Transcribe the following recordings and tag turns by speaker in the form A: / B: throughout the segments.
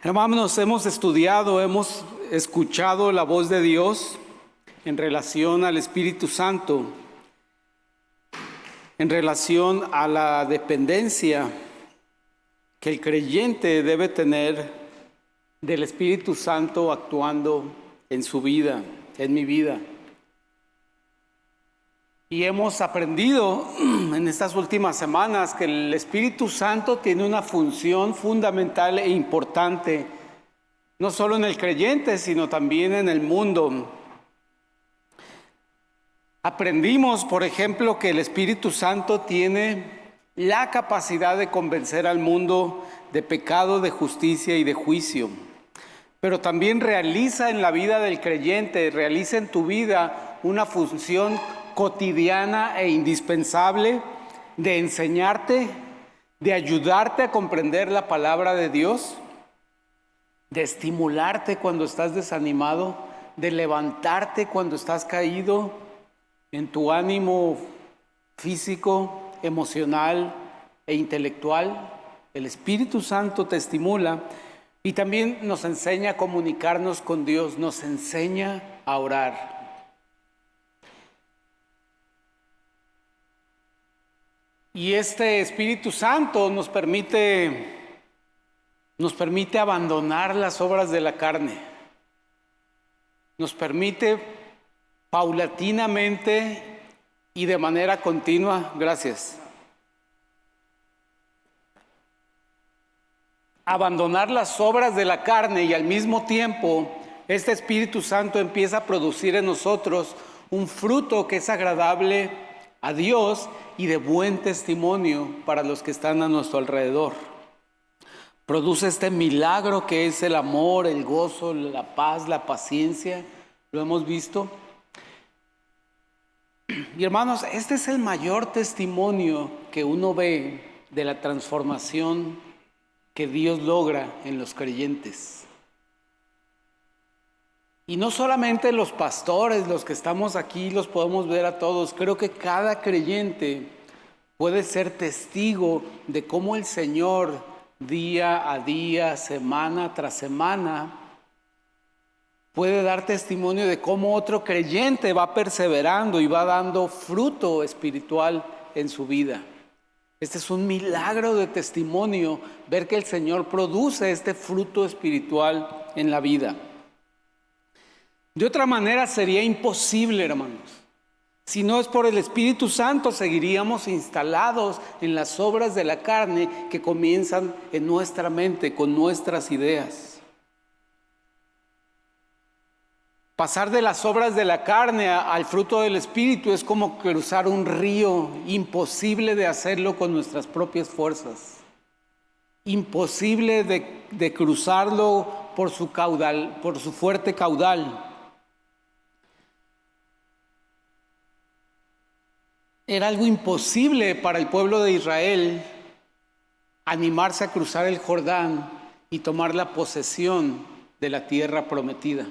A: Hermanos, hemos estudiado, hemos escuchado la voz de Dios en relación al Espíritu Santo, en relación a la dependencia que el creyente debe tener del Espíritu Santo actuando en su vida, en mi vida. Y hemos aprendido en estas últimas semanas que el Espíritu Santo tiene una función fundamental e importante, no solo en el creyente, sino también en el mundo. Aprendimos, por ejemplo, que el Espíritu Santo tiene la capacidad de convencer al mundo de pecado, de justicia y de juicio. Pero también realiza en la vida del creyente, realiza en tu vida una función cotidiana e indispensable de enseñarte, de ayudarte a comprender la palabra de Dios, de estimularte cuando estás desanimado, de levantarte cuando estás caído en tu ánimo físico, emocional e intelectual. El Espíritu Santo te estimula y también nos enseña a comunicarnos con Dios, nos enseña a orar. Y este Espíritu Santo nos permite abandonar las obras de la carne. Nos permite paulatinamente y de manera continua, abandonar las obras de la carne, y al mismo tiempo este Espíritu Santo empieza a producir en nosotros un fruto que es agradable a Dios y de buen testimonio para los que están a nuestro alrededor. Produce este milagro que es el amor, el gozo, la paz, la paciencia. Lo hemos visto. Y hermanos, este es el mayor testimonio que uno ve de la transformación que Dios logra en los creyentes. Y no solamente los pastores, los que estamos aquí, los podemos ver a todos. Creo que cada creyente puede ser testigo de cómo el Señor, día a día, semana tras semana, puede dar testimonio de cómo otro creyente va perseverando y va dando fruto espiritual en su vida. Este es un milagro de testimonio, ver que el Señor produce este fruto espiritual en la vida. De otra manera sería imposible, hermanos. Si no es por el Espíritu Santo, seguiríamos instalados en las obras de la carne que comienzan en nuestra mente, con nuestras ideas. Pasar de las obras de la carne al fruto del Espíritu es como cruzar un río, imposible de hacerlo con nuestras propias fuerzas. Imposible de cruzarlo por su caudal, por su fuerte caudal. Era algo imposible para el pueblo de Israel animarse a cruzar el Jordán y tomar la posesión de la tierra prometida.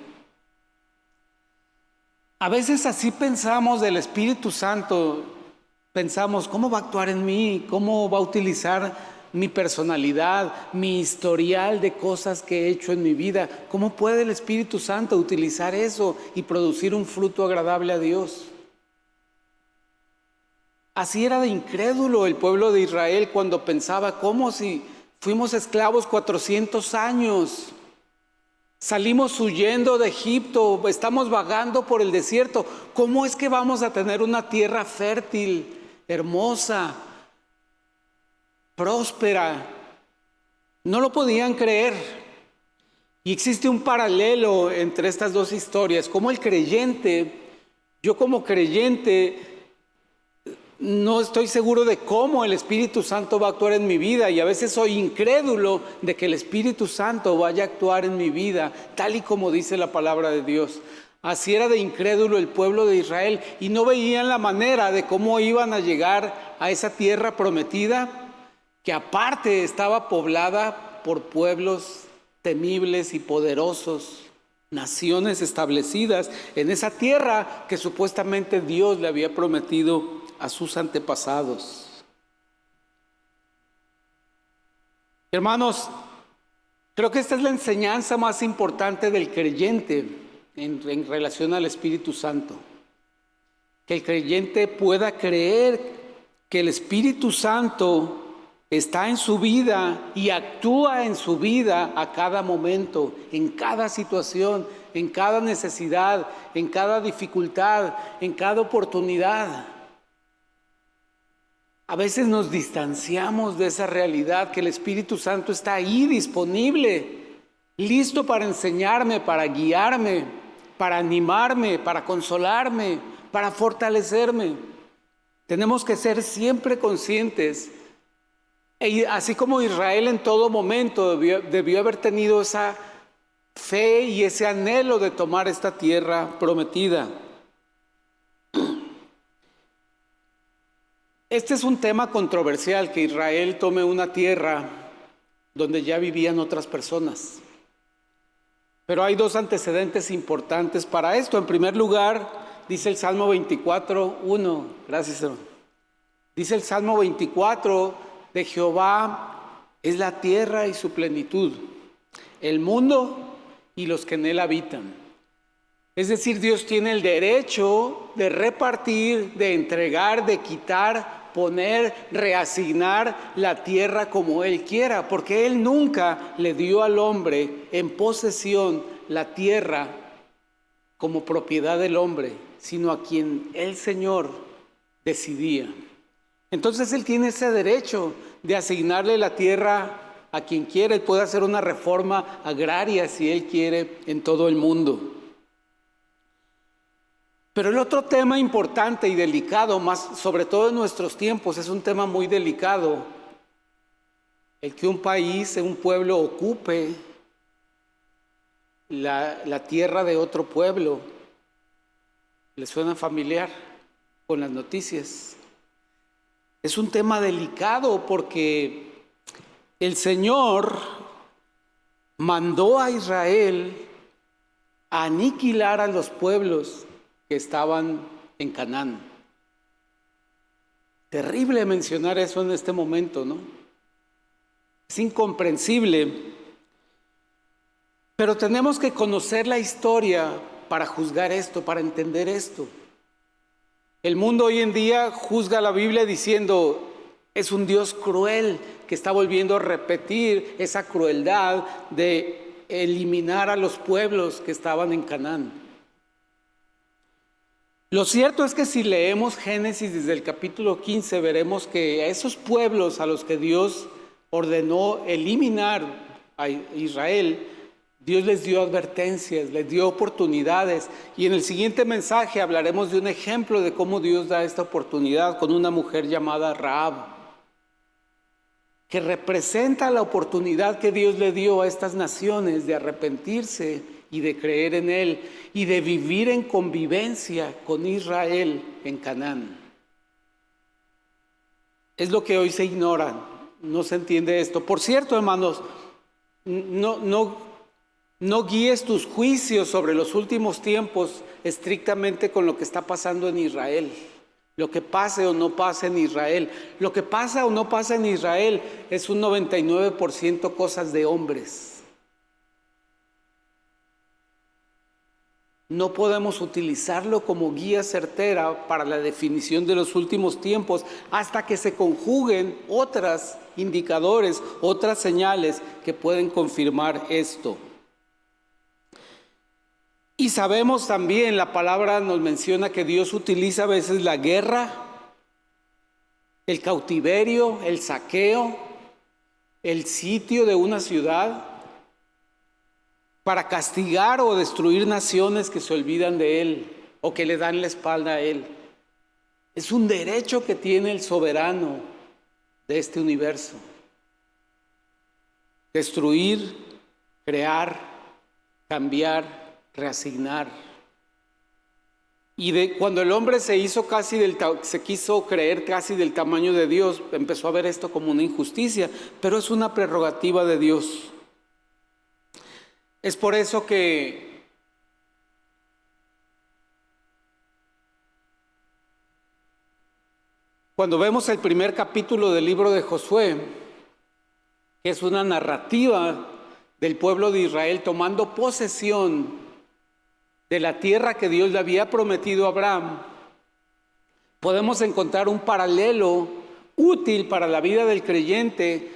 A: A veces así pensamos del Espíritu Santo, pensamos, ¿cómo va a actuar en mí? ¿Cómo va a utilizar mi personalidad, mi historial de cosas que he hecho en mi vida? ¿Cómo puede el Espíritu Santo utilizar eso y producir un fruto agradable a Dios? Así era de incrédulo el pueblo de Israel cuando pensaba, ¿cómo si fuimos esclavos 400 años? Salimos huyendo de Egipto, estamos vagando por el desierto. ¿Cómo es que vamos a tener una tierra fértil, hermosa, próspera? No lo podían creer. Y existe un paralelo entre estas dos historias. Como el creyente, yo como creyente, no estoy seguro de cómo el Espíritu Santo va a actuar en mi vida, y a veces soy incrédulo de que el Espíritu Santo vaya a actuar en mi vida, tal y como dice la palabra de Dios. Así era de incrédulo el pueblo de Israel, y no veían la manera de cómo iban a llegar a esa tierra prometida, que aparte estaba poblada por pueblos temibles y poderosos, naciones establecidas en esa tierra que supuestamente Dios le había prometido a sus antepasados. Hermanos, Creo que esta es la enseñanza más importante del creyente en relación al Espíritu Santo. Que el creyente pueda creer que el Espíritu Santo está en su vida y actúa en su vida a cada momento, en cada situación, en cada necesidad, en cada dificultad, en cada oportunidad. A veces nos distanciamos de esa realidad, que el Espíritu Santo está ahí disponible, listo para enseñarme, para guiarme, para animarme, para consolarme, para fortalecerme. Tenemos que ser siempre conscientes, así como Israel en todo momento debió haber tenido esa fe y ese anhelo de tomar esta tierra prometida. Este es un tema controversial, que Israel tome una tierra donde ya vivían otras personas. Pero hay dos antecedentes importantes para esto. En primer lugar, dice el Salmo 24:1. Gracias, hermano. Dice el Salmo 24, de Jehová es la tierra y su plenitud, el mundo y los que en él habitan. Es decir, Dios tiene el derecho de repartir, de entregar, de quitar, poner, reasignar la tierra como Él quiera, porque Él nunca le dio al hombre en posesión la tierra como propiedad del hombre, sino a quien el Señor decidía. Entonces Él tiene ese derecho de asignarle la tierra a quien quiera. Él puede hacer una reforma agraria si Él quiere en todo el mundo. Pero el otro tema importante y delicado, más sobre todo en nuestros tiempos, es un tema muy delicado, el que un país, un pueblo ocupe la tierra de otro pueblo. ¿Les suena familiar con las noticias? Es un tema delicado porque el Señor mandó a Israel a aniquilar a los pueblos que estaban en Canaán. Terrible mencionar eso en este momento, ¿no? Es incomprensible. Pero tenemos que conocer la historia para juzgar esto, para entender esto. El mundo hoy en día juzga la Biblia diciendo, es un Dios cruel que está volviendo a repetir esa crueldad de eliminar a los pueblos que estaban en Canaán. Lo cierto es que si leemos Génesis desde el capítulo 15, veremos que a esos pueblos a los que Dios ordenó eliminar a Israel, Dios les dio advertencias, les dio oportunidades. Y en el siguiente mensaje hablaremos de un ejemplo de cómo Dios da esta oportunidad con una mujer llamada Rahab, que representa la oportunidad que Dios le dio a estas naciones de arrepentirse y de creer en Él y de vivir en convivencia con Israel en Canaán. Es lo que hoy se ignora, no se entiende esto. Por cierto, hermanos, no guíes tus juicios sobre los últimos tiempos estrictamente con lo que está pasando en Israel. Lo que pase o no pase en Israel. Lo que pasa o no pasa en Israel es un 99% cosas de hombres. No podemos utilizarlo como guía certera para la definición de los últimos tiempos hasta que se conjuguen otros indicadores, otras señales que pueden confirmar esto. Y sabemos también, la palabra nos menciona que Dios utiliza a veces la guerra, el cautiverio, el saqueo, el sitio de una ciudad para castigar o destruir naciones que se olvidan de Él o que le dan la espalda a Él. Es un derecho que tiene el soberano de este universo. Destruir, crear, cambiar, reasignar. Y cuando el hombre se quiso creer casi del tamaño de Dios, empezó a ver esto como una injusticia, pero es una prerrogativa de Dios. Es por eso que cuando vemos el primer capítulo del libro de Josué, que es una narrativa del pueblo de Israel tomando posesión de la tierra que Dios le había prometido a Abraham, podemos encontrar un paralelo útil para la vida del creyente,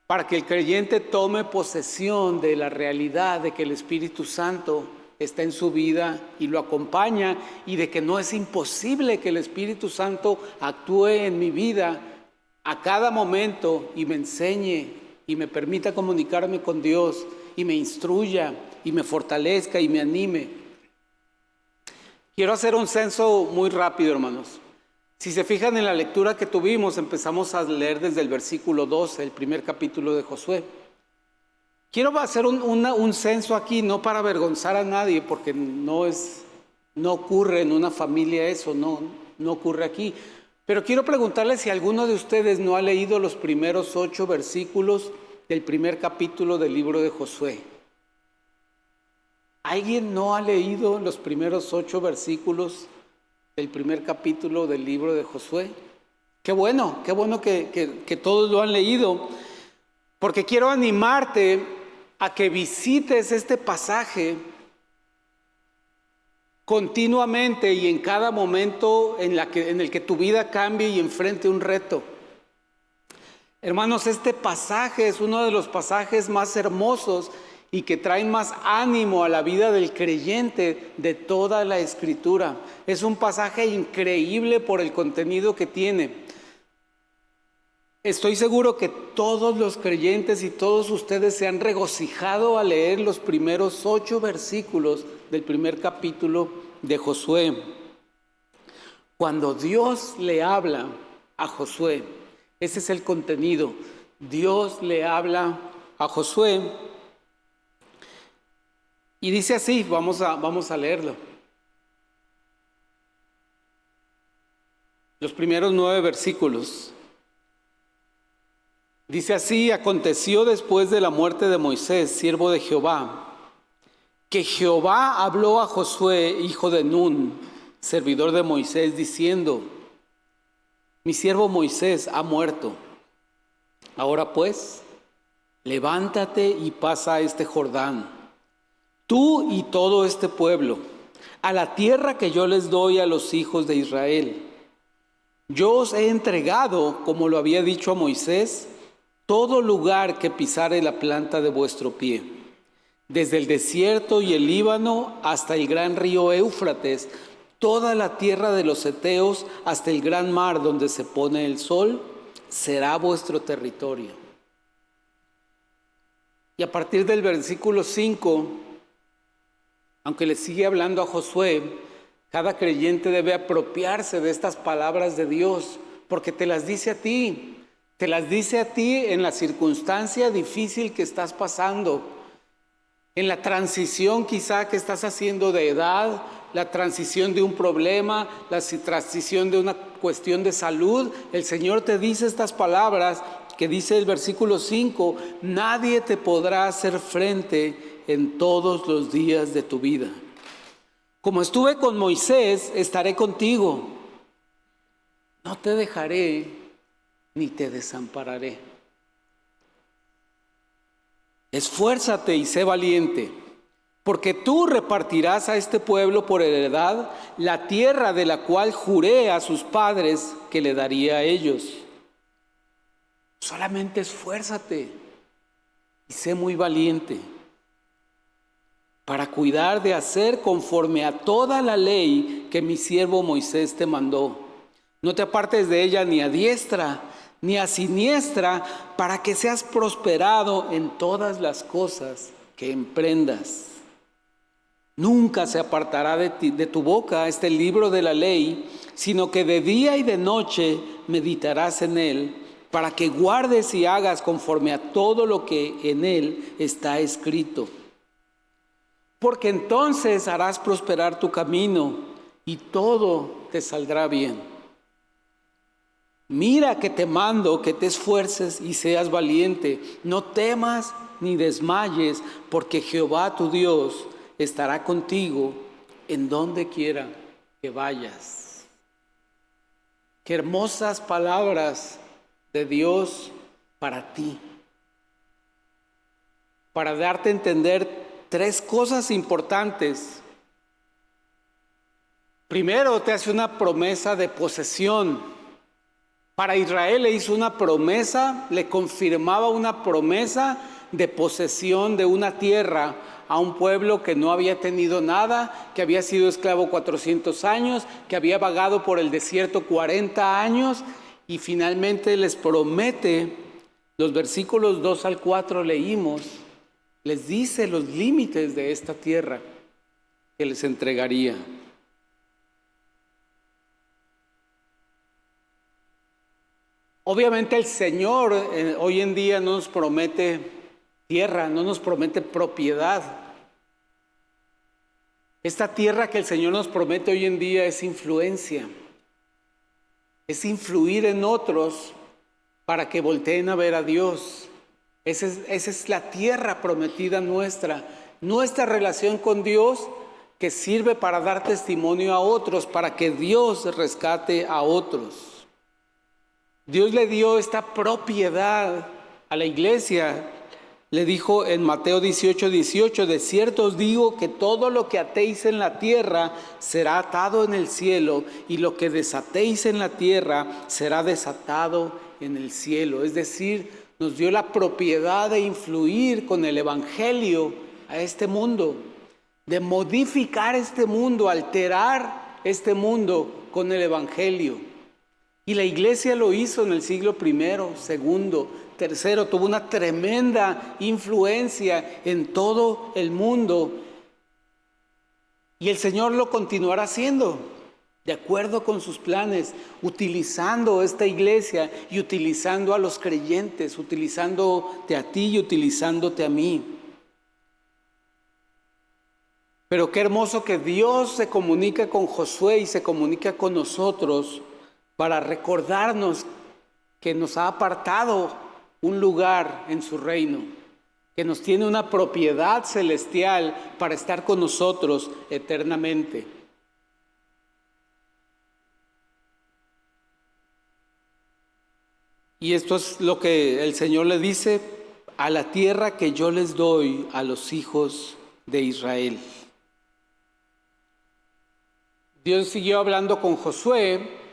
A: para que el creyente tome posesión de la realidad de que el Espíritu Santo está en su vida y lo acompaña, y de que no es imposible que el Espíritu Santo actúe en mi vida a cada momento y me enseñe y me permita comunicarme con Dios y me instruya y me fortalezca y me anime. Quiero hacer un censo muy rápido, hermanos. Si se fijan en la lectura que tuvimos, empezamos a leer desde el versículo 12, el primer capítulo de Josué. Quiero hacer un censo aquí, no para avergonzar a nadie, porque no ocurre en una familia eso, no ocurre aquí. Pero quiero preguntarle si alguno de ustedes no ha leído los primeros 8 versículos del primer capítulo del libro de Josué. ¿Alguien no ha leído los primeros 8 versículos del primer capítulo del libro de Josué? Qué bueno que todos lo han leído, porque quiero animarte a que visites este pasaje continuamente y en cada momento en el que tu vida cambie y enfrente un reto. Hermanos, este pasaje es uno de los pasajes más hermosos y que traen más ánimo a la vida del creyente de toda la Escritura. Es un pasaje increíble por el contenido que tiene. Estoy seguro que todos los creyentes y todos ustedes se han regocijado al leer los primeros 8 versículos del primer capítulo de Josué. Cuando Dios le habla a Josué, ese es el contenido. Dios le habla a Josué y dice así, vamos a leerlo. Los primeros 9 versículos. Dice así: aconteció después de la muerte de Moisés, siervo de Jehová, que Jehová habló a Josué, hijo de Nun, servidor de Moisés, diciendo: mi siervo Moisés ha muerto. Ahora pues, levántate y pasa este Jordán, tú y todo este pueblo, a la tierra que yo les doy a los hijos de Israel. Yo os he entregado, como lo había dicho a Moisés, todo lugar que pisare la planta de vuestro pie, desde el desierto y el Líbano hasta el gran río Éufrates, toda la tierra de los heteos hasta el gran mar donde se pone el sol, será vuestro territorio. Y a partir del versículo 5, aunque le sigue hablando a Josué, cada creyente debe apropiarse de estas palabras de Dios, porque te las dice a ti. Te las dice a ti en la circunstancia difícil que estás pasando, en la transición quizá que estás haciendo de edad, la transición de un problema, la transición de una cuestión de salud. El Señor te dice estas palabras que dice el versículo 5: nadie te podrá hacer frente en todos los días de tu vida. Como estuve con Moisés, estaré contigo. No te dejaré ni te desampararé. Esfuérzate y sé valiente, porque tú repartirás a este pueblo por heredad la tierra de la cual juré a sus padres que le daría a ellos. Solamente esfuérzate y sé muy valiente para cuidar de hacer conforme a toda la ley que mi siervo Moisés te mandó. No te apartes de ella ni a diestra ni a siniestra, para que seas prosperado en todas las cosas que emprendas. Nunca se apartará de tu boca este libro de la ley, sino que de día y de noche meditarás en él, para que guardes y hagas conforme a todo lo que en él está escrito. Porque entonces harás prosperar tu camino y todo te saldrá bien. Mira que te mando que te esfuerces y seas valiente. No temas ni desmayes, porque Jehová tu Dios estará contigo en donde quiera que vayas. Qué hermosas palabras de Dios para ti. para darte a entender tres cosas importantes. Primero, te hace una promesa de posesión. Para Israel le hizo una promesa, le confirmaba una promesa de posesión de una tierra a un pueblo que no había tenido nada, que había sido esclavo 400 años, que había vagado por el desierto 40 años y finalmente les promete, los versículos 2 al 4 leímos, les dice los límites de esta tierra que les entregaría. Obviamente el Señor hoy en día no nos promete tierra, no nos promete propiedad. Esta tierra que el Señor nos promete hoy en día es influencia, es influir en otros para que volteen a ver a Dios. Esa es la tierra prometida nuestra relación con Dios que sirve para dar testimonio a otros, para que Dios rescate a otros. Dios le dio esta propiedad a la iglesia. Le dijo en Mateo 18:18, de cierto os digo que todo lo que atéis en la tierra será atado en el cielo, y lo que desatéis en la tierra será desatado en el cielo. Es decir, nos dio la propiedad de influir con el evangelio a este mundo, de modificar este mundo, alterar este mundo con el evangelio. Y la iglesia lo hizo en el siglo I, II, III, tuvo una tremenda influencia en todo el mundo. Y el Señor lo continuará haciendo, de acuerdo con sus planes, utilizando esta iglesia y utilizando a los creyentes, utilizándote a ti y utilizándote a mí. Pero qué hermoso que Dios se comunica con Josué y se comunica con nosotros para recordarnos que nos ha apartado un lugar en su reino, que nos tiene una propiedad celestial para estar con nosotros eternamente. Y esto es lo que el Señor le dice: a la tierra que yo les doy a los hijos de Israel. Dios siguió hablando con Josué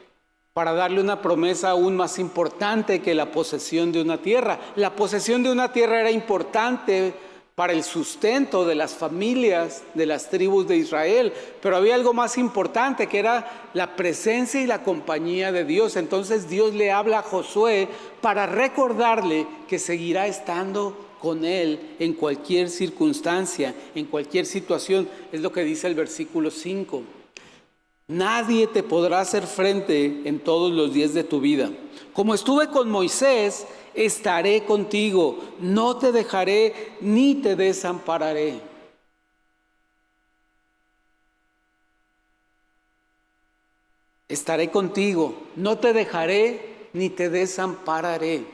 A: para darle una promesa aún más importante que la posesión de una tierra. La posesión de una tierra era importante para el sustento de las familias, de las tribus de Israel, pero había algo más importante, que era la presencia y la compañía de Dios. Entonces Dios le habla a Josué para recordarle que seguirá estando con él en cualquier circunstancia, en cualquier situación. Es lo que dice el versículo 5. Nadie te podrá hacer frente en todos los días de tu vida. Como estuve con Moisés, estaré contigo. No te dejaré ni te desampararé. Estaré contigo. No te dejaré ni te desampararé.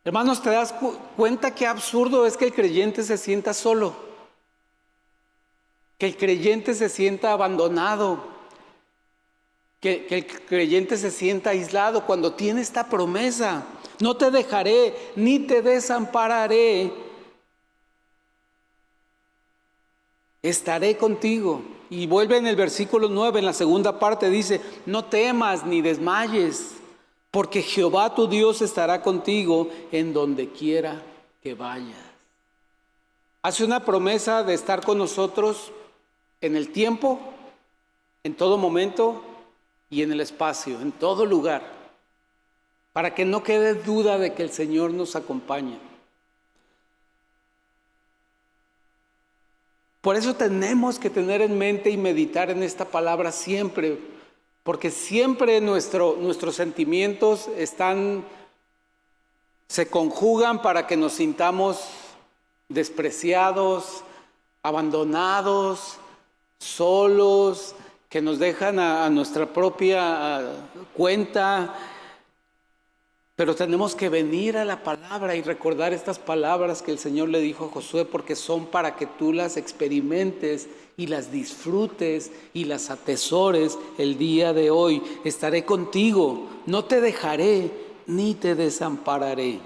A: Hermanos, ¿te das cuenta qué absurdo es que el creyente se sienta solo? Que el creyente se sienta abandonado, que el creyente se sienta aislado cuando tiene esta promesa: no te dejaré ni te desampararé, estaré contigo. Y vuelve en el versículo 9, en la segunda parte, dice: no temas ni desmayes, porque Jehová tu Dios estará contigo en donde quiera que vayas. Hace una promesa de estar con nosotros en el tiempo, en todo momento y en el espacio, en todo lugar, para que no quede duda de que el Señor nos acompaña. Por eso tenemos que tener en mente y meditar en esta palabra siempre, porque siempre nuestros sentimientos se conjugan para que nos sintamos despreciados, abandonados, solos, que nos dejan a nuestra propia cuenta. Pero tenemos que venir a la palabra y recordar estas palabras que el Señor le dijo a Josué, porque son para que tú las experimentes y las disfrutes y las atesores el día de hoy. Estaré contigo, no te dejaré ni te desampararé.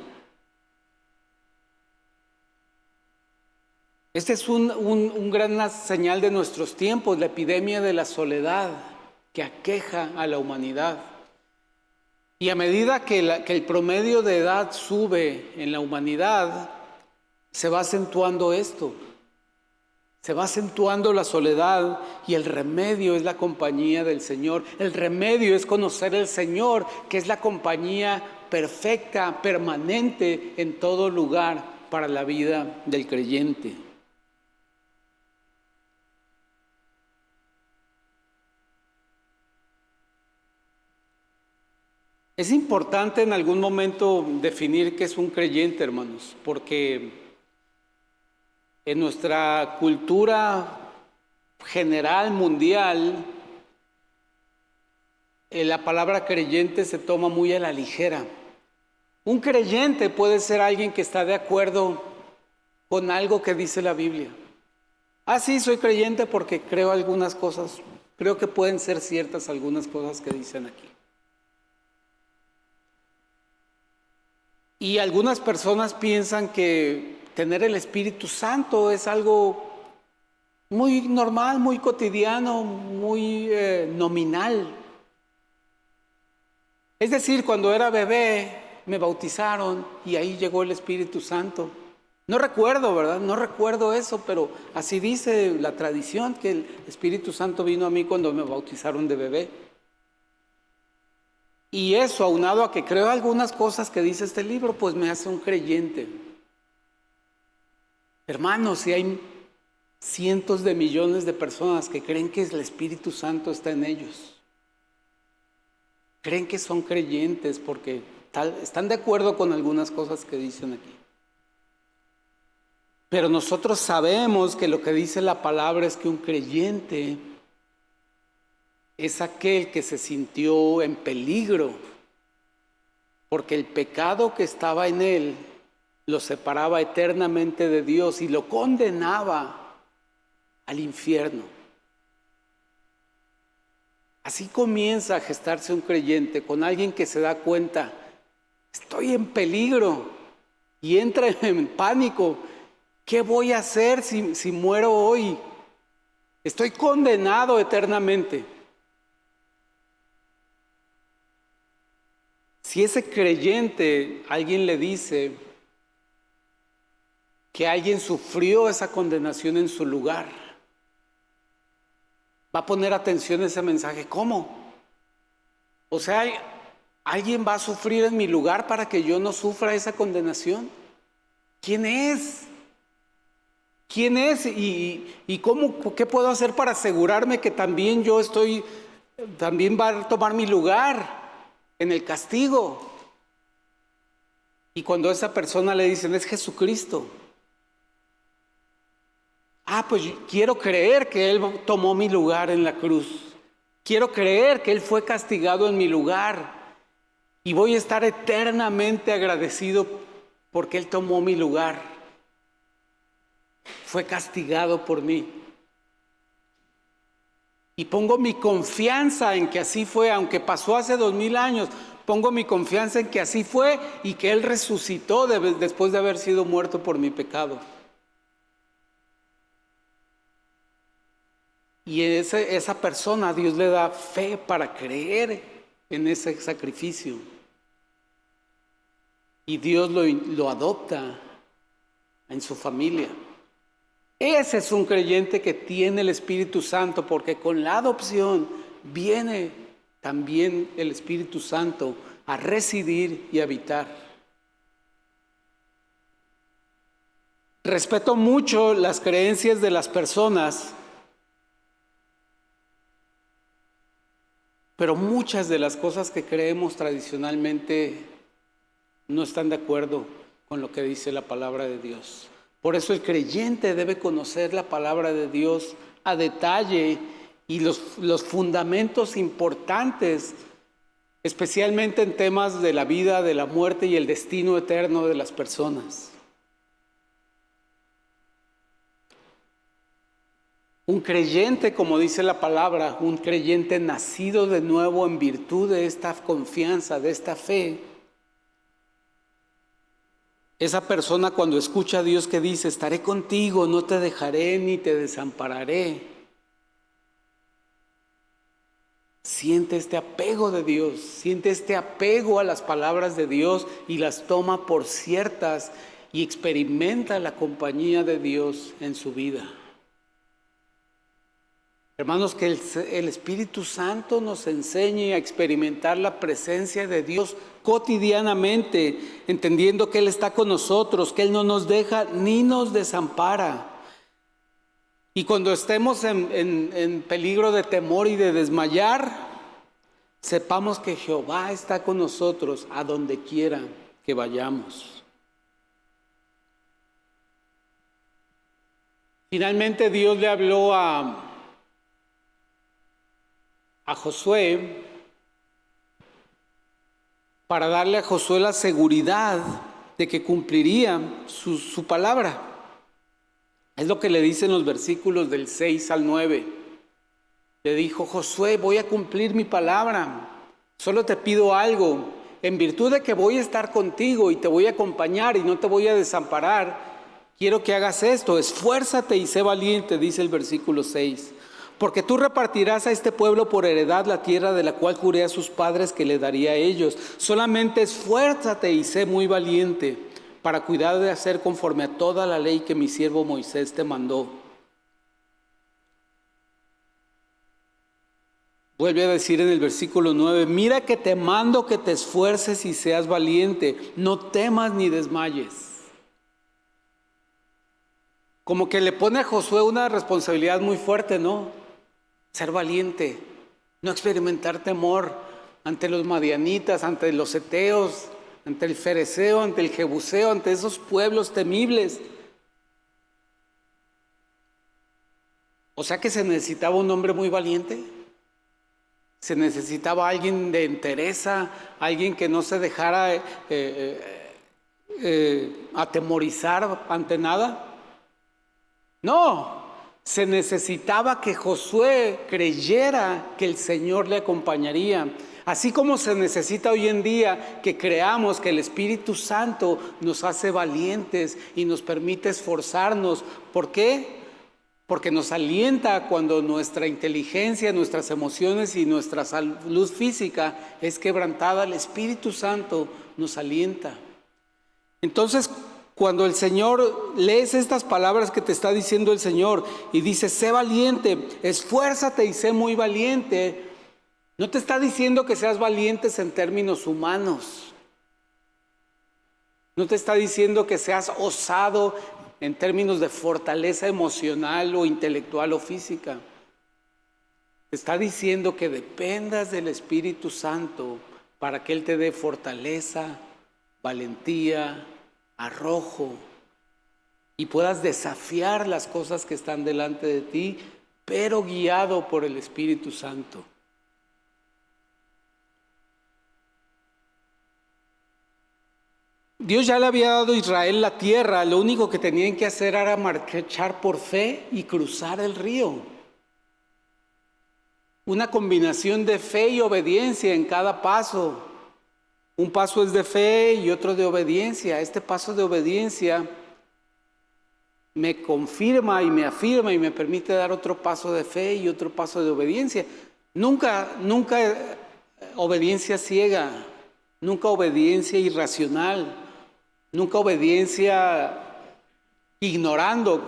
A: Este es un gran señal de nuestros tiempos, la epidemia de la soledad que aqueja a la humanidad. Y a medida que el promedio de edad sube en la humanidad, se va acentuando esto. Se va acentuando la soledad y el remedio es la compañía del Señor. El remedio es conocer al Señor, que es la compañía perfecta, permanente en todo lugar para la vida del creyente. Es importante en algún momento definir qué es un creyente, hermanos, porque en nuestra cultura general, mundial, la palabra creyente se toma muy a la ligera. Un creyente puede ser alguien que está de acuerdo con algo que dice la Biblia. Ah, sí, soy creyente porque creo algunas cosas, creo que pueden ser ciertas algunas cosas que dicen aquí. Y algunas personas piensan que tener el Espíritu Santo es algo muy normal, muy cotidiano, muy nominal. Es decir, cuando era bebé me bautizaron y ahí llegó el Espíritu Santo. No recuerdo, ¿verdad? No recuerdo eso, pero así dice la tradición, que el Espíritu Santo vino a mí cuando me bautizaron de bebé. Y eso, aunado a que creo algunas cosas que dice este libro, pues me hace un creyente. Hermanos, si hay cientos de millones de personas que creen que el Espíritu Santo está en ellos, creen que son creyentes porque están de acuerdo con algunas cosas que dicen aquí. Pero nosotros sabemos que lo que dice la palabra es que un creyente es aquel que se sintió en peligro, porque el pecado que estaba en él lo separaba eternamente de Dios y lo condenaba al infierno. Así comienza a gestarse un creyente, con alguien que se da cuenta, estoy en peligro, y entra en pánico. ¿Qué voy a hacer si muero hoy? Estoy condenado eternamente. Si ese creyente, alguien le dice que alguien sufrió esa condenación en su lugar, va a poner atención a ese mensaje. ¿Cómo? O sea, ¿alguien va a sufrir en mi lugar para que yo no sufra esa condenación? ¿Quién es? ¿Quién es? ¿Y cómo, qué puedo hacer para asegurarme que también también va a tomar mi lugar en el castigo? Y cuando a esa persona le dicen, es Jesucristo. Ah, pues quiero creer que Él tomó mi lugar en la cruz. Quiero creer que Él fue castigado en mi lugar. Y voy a estar eternamente agradecido porque Él tomó mi lugar. Fue castigado por mí. Y pongo mi confianza en que así fue, aunque pasó hace 2000 años. Pongo mi confianza en que así fue y que Él resucitó después de haber sido muerto por mi pecado. Y esa persona, Dios le da fe para creer en ese sacrificio. Y Dios lo adopta en su familia. Ese es un creyente que tiene el Espíritu Santo, porque con la adopción viene también el Espíritu Santo a residir y habitar. Respeto mucho las creencias de las personas, pero muchas de las cosas que creemos tradicionalmente no están de acuerdo con lo que dice la palabra de Dios. Por eso el creyente debe conocer la palabra de Dios a detalle y los fundamentos importantes, especialmente en temas de la vida, de la muerte y el destino eterno de las personas. Un creyente, como dice la palabra, un creyente nacido de nuevo en virtud de esta confianza, de esta fe, Esa persona cuando escucha a Dios que dice, estaré contigo, no te dejaré ni te desampararé, siente este apego de Dios, siente este apego a las palabras de Dios y las toma por ciertas y experimenta la compañía de Dios en su vida. Hermanos, que el Espíritu Santo nos enseñe a experimentar la presencia de Dios cotidianamente, entendiendo que Él está con nosotros, que Él no nos deja ni nos desampara. Y cuando estemos en peligro de temor y de desmayar, sepamos que Jehová está con nosotros a donde quiera que vayamos. Finalmente Dios le habló a Josué para darle a Josué la seguridad de que cumpliría su palabra. Es lo que le dicen los versículos del 6 al 9. Le dijo: Josué, voy a cumplir mi palabra, solo te pido algo, en virtud de que voy a estar contigo y te voy a acompañar y no te voy a desamparar, quiero que hagas esto, esfuérzate y sé valiente, dice el versículo 6. Porque tú repartirás a este pueblo por heredad la tierra de la cual juré a sus padres que le daría a ellos. Solamente esfuérzate y sé muy valiente para cuidar de hacer conforme a toda la ley que mi siervo Moisés te mandó. Vuelve a decir en el versículo 9, mira que te mando que te esfuerces y seas valiente, no temas ni desmayes. Como que le pone a Josué una responsabilidad muy fuerte, ¿no? Ser valiente, no experimentar temor ante los madianitas, ante los heteos, ante el fereceo, ante el jebuseo, ante esos pueblos temibles. O sea que se necesitaba un hombre muy valiente. Se necesitaba alguien de entereza, alguien que no se dejara atemorizar ante nada. No, se necesitaba que Josué creyera que el Señor le acompañaría. Así como se necesita hoy en día que creamos que el Espíritu Santo nos hace valientes y nos permite esforzarnos. ¿Por qué? Porque nos alienta cuando nuestra inteligencia, nuestras emociones y nuestra salud física es quebrantada. El Espíritu Santo nos alienta. Entonces, cuando el Señor, lees estas palabras que te está diciendo el Señor y dice, sé valiente, esfuérzate y sé muy valiente, no te está diciendo que seas valientes en términos humanos. No te está diciendo que seas osado en términos de fortaleza emocional o intelectual o física. Te está diciendo que dependas del Espíritu Santo para que Él te dé fortaleza, valentía, arrojo y puedas desafiar las cosas que están delante de ti, pero guiado por el Espíritu Santo. Dios ya le había dado a Israel la tierra, lo único que tenían que hacer era marchar por fe y cruzar el río. Una combinación de fe y obediencia en cada paso. Un paso es de fe y otro de obediencia. Este paso de obediencia me confirma y me afirma y me permite dar otro paso de fe y otro paso de obediencia. Nunca obediencia ciega, nunca obediencia irracional, nunca obediencia ignorando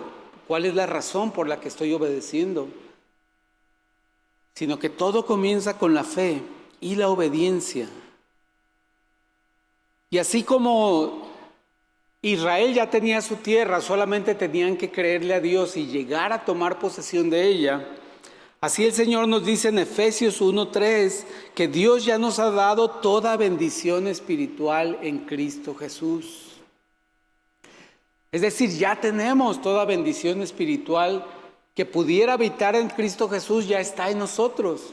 A: cuál es la razón por la que estoy obedeciendo, sino que todo comienza con la fe y la obediencia. Y así como Israel ya tenía su tierra, solamente tenían que creerle a Dios y llegar a tomar posesión de ella, así el Señor nos dice en Efesios 1:3 que Dios ya nos ha dado toda bendición espiritual en Cristo Jesús. Es decir, ya tenemos toda bendición espiritual que pudiera habitar en Cristo Jesús, ya está en nosotros.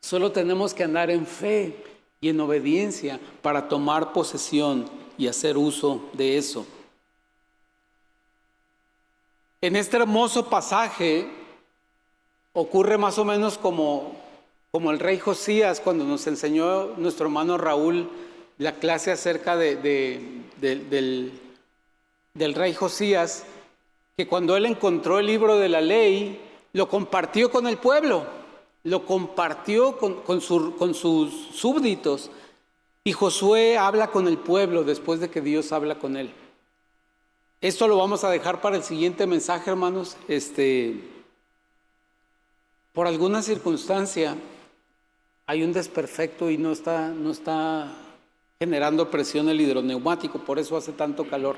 A: Solo tenemos que andar en fe y en obediencia para tomar posesión y hacer uso de eso. En este hermoso pasaje ocurre más o menos como el rey Josías cuando nos enseñó nuestro hermano Raúl la clase acerca de del rey Josías, que cuando él encontró el libro de la ley, lo compartió con el pueblo, lo compartió con sus súbditos. Y Josué habla con el pueblo después de que Dios habla con él. Esto lo vamos a dejar para el siguiente mensaje, hermanos. Por alguna circunstancia hay un desperfecto y no está generando presión el hidroneumático, por eso hace tanto calor.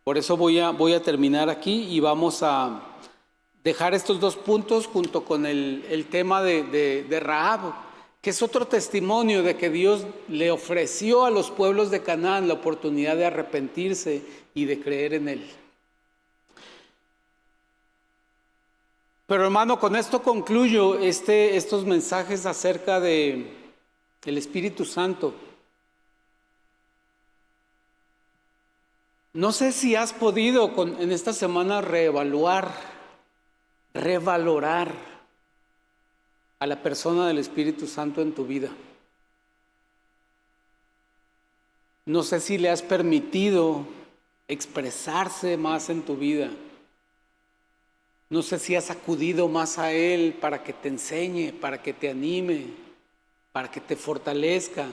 A: Por eso voy a terminar aquí y vamos a dejar estos dos puntos junto con el tema de Rahab, que es otro testimonio de que Dios le ofreció a los pueblos de Canaán la oportunidad de arrepentirse y de creer en Él. Pero hermano, con esto concluyo estos mensajes acerca del Espíritu Santo. No sé si has podido en esta semana revalorar a la persona del Espíritu Santo en tu vida. No sé si le has permitido expresarse más en tu vida. No sé si has acudido más a Él para que te enseñe, para que te anime, para que te fortalezca,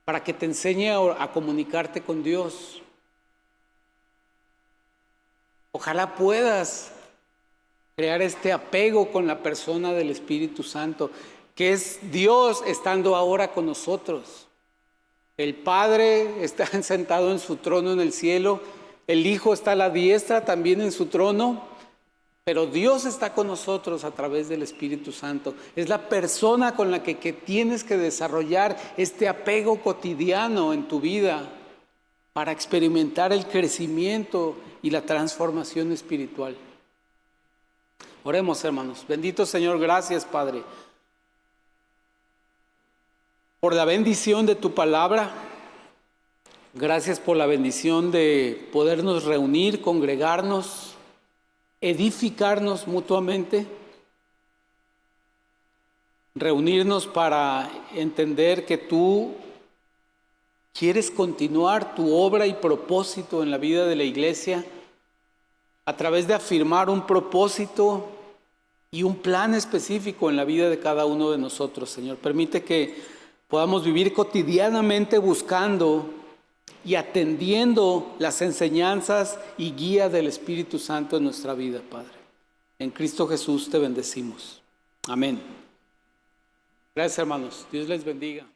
A: para que te enseñe a comunicarte con Dios. Ojalá puedas crear este apego con la persona del Espíritu Santo, que es Dios estando ahora con nosotros. El Padre está sentado en su trono en el cielo, el Hijo está a la diestra también en su trono, pero Dios está con nosotros a través del Espíritu Santo. Es la persona con la que tienes que desarrollar este apego cotidiano en tu vida para experimentar el crecimiento y la transformación espiritual. Oremos, hermanos. Bendito Señor, gracias, Padre, por la bendición de tu palabra. Gracias por la bendición de podernos reunir, congregarnos, edificarnos mutuamente, reunirnos para entender que tú quieres continuar tu obra y propósito en la vida de la iglesia a través de afirmar un propósito y un plan específico en la vida de cada uno de nosotros, Señor. Permite que podamos vivir cotidianamente buscando y atendiendo las enseñanzas y guía del Espíritu Santo en nuestra vida, Padre. En Cristo Jesús te bendecimos. Amén. Gracias, hermanos. Dios les bendiga.